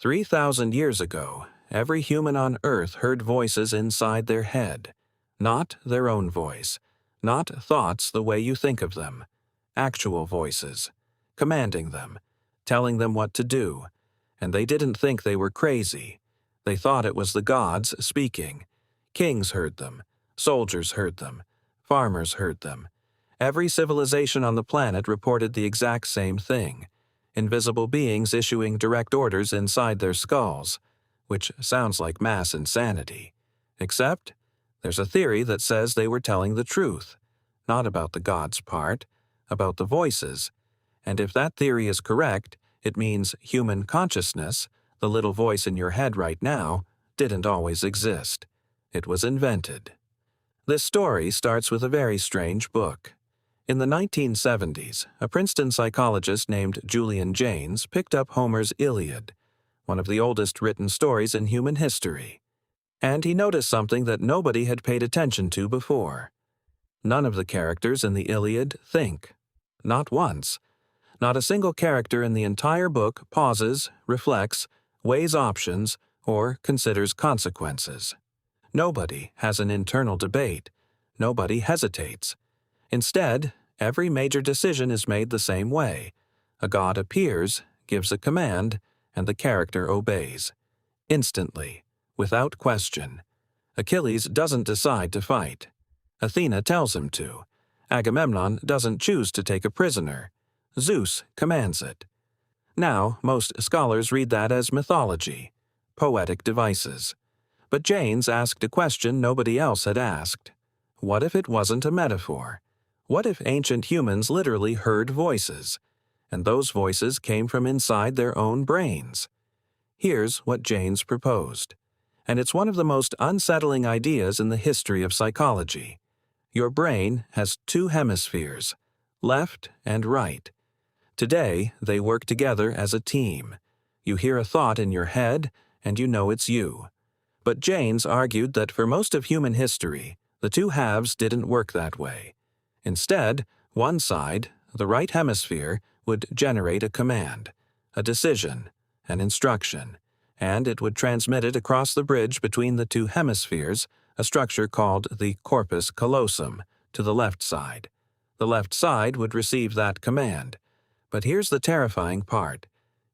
3,000 years ago, every human on Earth heard voices inside their head. Not their own voice, not thoughts the way you think of them. Actual voices, commanding them, telling them what to do. And they didn't think they were crazy. They thought it was the gods speaking. Kings heard them, soldiers heard them, farmers heard them. Every civilization on the planet reported the exact same thing. Invisible beings issuing direct orders inside their skulls, which sounds like mass insanity. Except, there's a theory that says they were telling the truth, not about the gods part, about the voices. And if that theory is correct, it means human consciousness, the little voice in your head right now, didn't always exist. It was invented. This story starts with a very strange book. In the 1970s, a Princeton psychologist named Julian Jaynes picked up Homer's Iliad, one of the oldest written stories in human history. And he noticed something that nobody had paid attention to before. None of the characters in the Iliad think. Not once. Not a single character in the entire book pauses, reflects, weighs options, or considers consequences. Nobody has an internal debate. Nobody hesitates. Instead, every major decision is made the same way. A god appears, gives a command, and the character obeys. Instantly, without question. Achilles doesn't decide to fight. Athena tells him to. Agamemnon doesn't choose to take a prisoner. Zeus commands it. Now, most scholars read that as mythology, poetic devices. But Jaynes asked a question nobody else had asked. What if it wasn't a metaphor? What if ancient humans literally heard voices, and those voices came from inside their own brains? Here's what Jaynes proposed, and it's one of the most unsettling ideas in the history of psychology. Your brain has two hemispheres, left and right. Today, they work together as a team. You hear a thought in your head, and you know it's you. But Jaynes argued that for most of human history, the two halves didn't work that way. Instead, one side, the right hemisphere, would generate a command, a decision, an instruction, and it would transmit it across the bridge between the two hemispheres, a structure called the corpus callosum, to the left side. The left side would receive that command. But here's the terrifying part.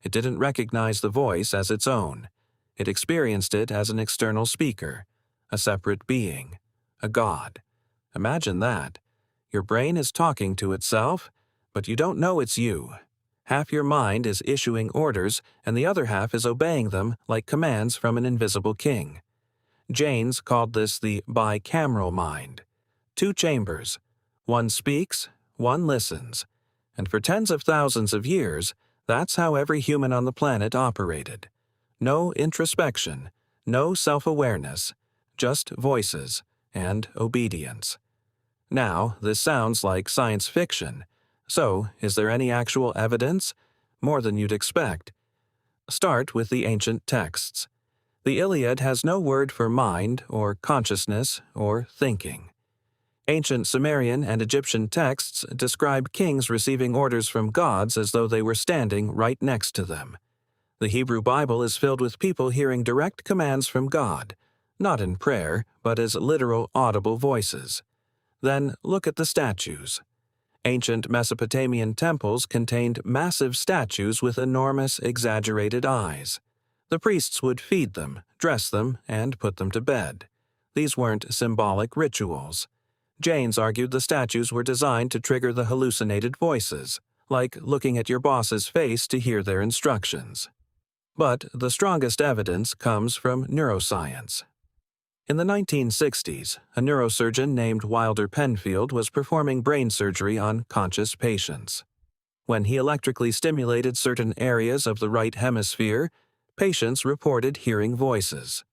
It didn't recognize the voice as its own. It experienced it as an external speaker, a separate being, a god. Imagine that. Your brain is talking to itself, but you don't know it's you. Half your mind is issuing orders, and the other half is obeying them like commands from an invisible king. Jaynes called this the bicameral mind. Two chambers. One speaks, one listens. And for tens of thousands of years, that's how every human on the planet operated. No introspection, no self-awareness, just voices and obedience. Now, this sounds like science fiction. So, is there any actual evidence? More than you'd expect. Start with the ancient texts. The Iliad has no word for mind or consciousness or thinking. Ancient Sumerian and Egyptian texts describe kings receiving orders from gods as though they were standing right next to them. The Hebrew Bible is filled with people hearing direct commands from God, not in prayer, but as literal audible voices. Then look at the statues. Ancient Mesopotamian temples contained massive statues with enormous, exaggerated eyes. The priests would feed them, dress them, and put them to bed. These weren't symbolic rituals. Jaynes argued the statues were designed to trigger the hallucinated voices, like looking at your boss's face to hear their instructions. But the strongest evidence comes from neuroscience. In the 1960s, a neurosurgeon named Wilder Penfield was performing brain surgery on conscious patients. When he electrically stimulated certain areas of the right hemisphere, patients reported hearing voices.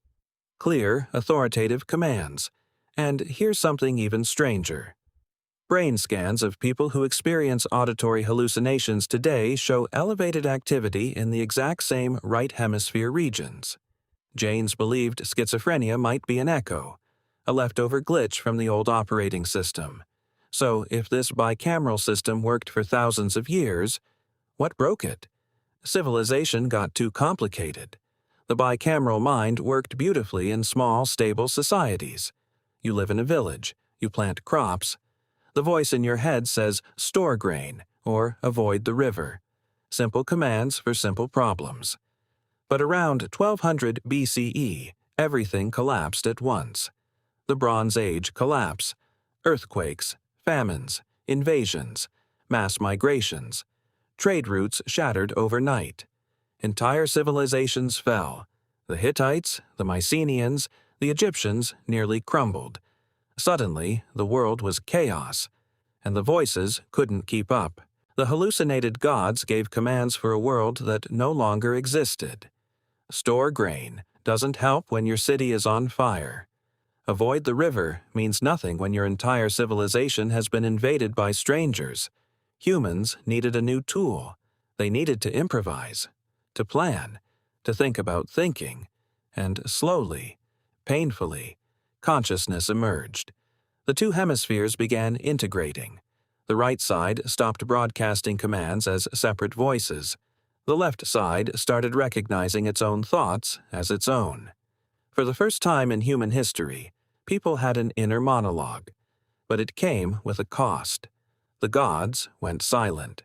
Clear, authoritative commands. And here's something even stranger. Brain scans of people who experience auditory hallucinations today show elevated activity in the exact same right hemisphere regions. Jaynes believed schizophrenia might be an echo, a leftover glitch from the old operating system. So if this bicameral system worked for thousands of years, what broke it? Civilization got too complicated. The bicameral mind worked beautifully in small, stable societies. You live in a village. You plant crops. The voice in your head says, store grain, or avoid the river. Simple commands for simple problems. But around 1200 BCE, everything collapsed at once. The Bronze Age collapse, earthquakes, famines, invasions, mass migrations, trade routes shattered overnight. Entire civilizations fell. The Hittites, the Mycenaeans, the Egyptians nearly crumbled. Suddenly, the world was chaos, and the voices couldn't keep up. The hallucinated gods gave commands for a world that no longer existed. Store grain doesn't help when your city is on fire. Avoid the river means nothing when your entire civilization has been invaded by strangers. Humans needed a new tool. They needed to improvise, to plan, to think about thinking, and slowly, painfully, consciousness emerged. The two hemispheres began integrating. The right side stopped broadcasting commands as separate voices. The left side started recognizing its own thoughts as its own. For the first time in human history, people had an inner monologue, but it came with a cost. The gods went silent.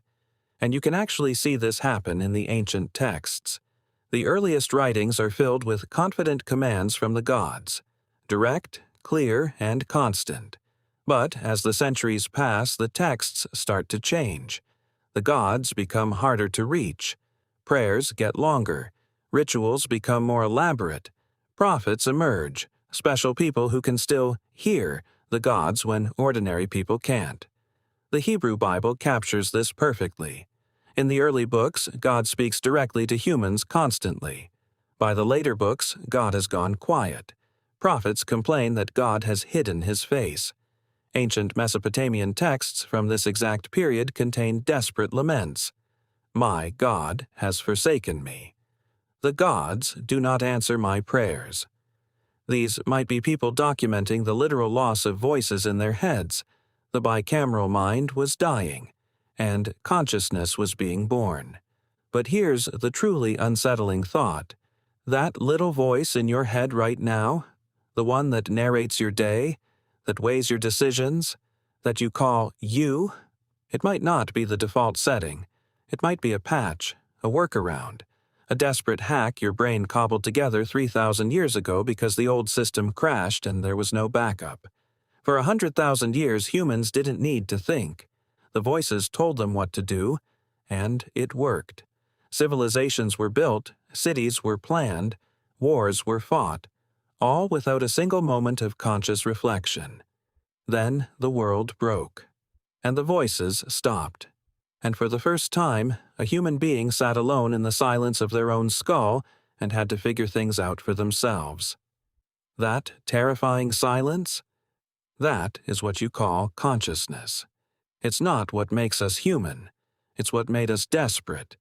And you can actually see this happen in the ancient texts. The earliest writings are filled with confident commands from the gods, direct, clear, and constant. But as the centuries pass, the texts start to change. The gods become harder to reach. Prayers get longer. Rituals become more elaborate. Prophets emerge, special people who can still hear the gods when ordinary people can't. The Hebrew Bible captures this perfectly. In the early books, God speaks directly to humans constantly. By the later books, God has gone quiet. Prophets complain that God has hidden his face. Ancient Mesopotamian texts from this exact period contain desperate laments. My God has forsaken me. The gods do not answer my prayers. These might be people documenting the literal loss of voices in their heads. The bicameral mind was dying, and consciousness was being born. But here's the truly unsettling thought. That little voice in your head right now, the one that narrates your day, that weighs your decisions, that you call you, it might not be the default setting. It might be a patch, a workaround, a desperate hack your brain cobbled together 3,000 years ago because the old system crashed and there was no backup. For 100,000 years, humans didn't need to think. The voices told them what to do, and it worked. Civilizations were built, cities were planned, wars were fought, all without a single moment of conscious reflection. Then the world broke, and the voices stopped. And for the first time, a human being sat alone in the silence of their own skull and had to figure things out for themselves. That terrifying silence? That is what you call consciousness. It's not what makes us human. It's what made us desperate,